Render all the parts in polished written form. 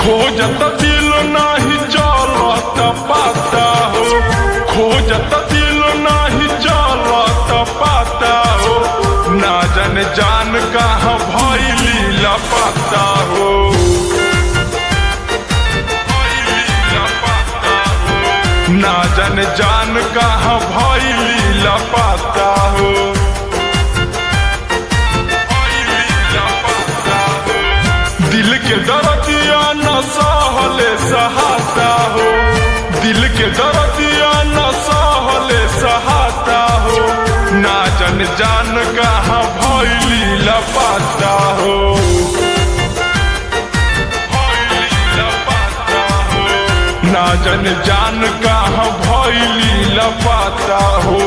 खोजत दिल नाही चलत पाता हो, खोजत दिल नहीं चलत पाता हो, ना जान जान कहाँ भइली लापता हो, ना जान जान कहाँ भइली लापता हो। दिल के दर्दिया न सहले सहाता हो, दिल के दर्दिया न सहले सहाता हो, ना जान जान कहाँ भइली लापता हो, ना जान जान कहाँ भइली लापता हो।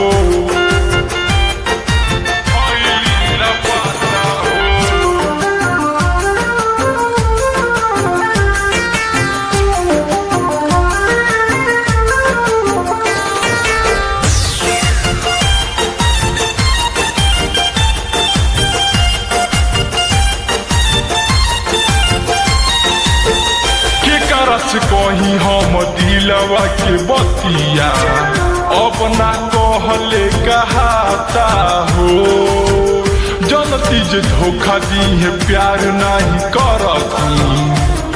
रस कहीं हम दिलवा के बतिया अब ना कहले कहाता हो, जनती जे धोखा दी है प्यार नहीं करती,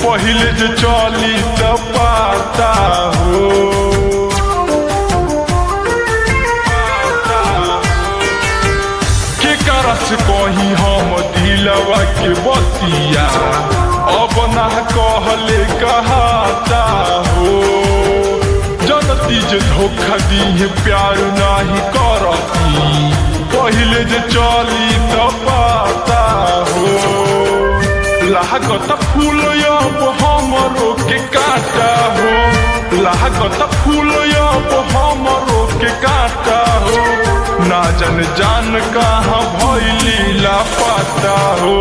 पहले जे चली त पाता हो, के करस कहीं हम दिलवा के बतिया अब ना कहले कहाता हो, जनती जे धोखा दी है प्यार नहीं करती, पहले जे चली त पाता हो, लागत फूल अब हमरो के काटा हो, लागत फूल अब हमरो के काटा हो, ना जान जान कहाँ भइली लापता हो,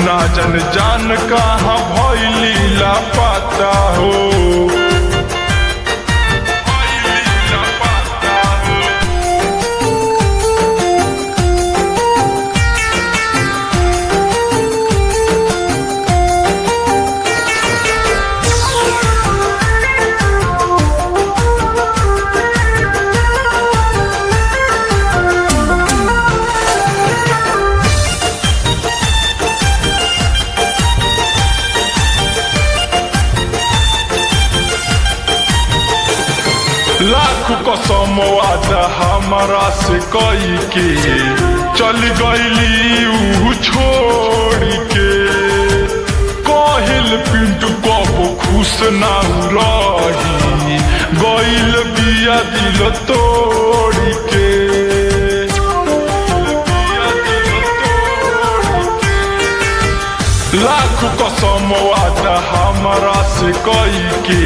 ना जान जान कहाँ भइली लापता हो। लाख कसम वादा हमारा से कई के चल गईली ऊ छोड़ के, कहल पिंटू कब खुश ना रही, गईल बिया दिल तोड़ के, लाख कसम वादा हमारा से कई के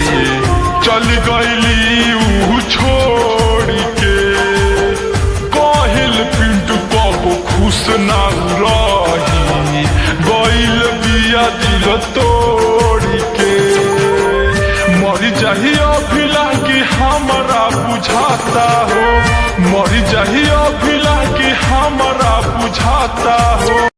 चल गईली ऊ छोड़ के, कहल पिंटू कब खुश ना रही, गईल बिया दिल तोड़ के, मर जाही अभी लागी हमारा बुझाता हो, मर जाही अभी लागी हमारा बुझाता हो।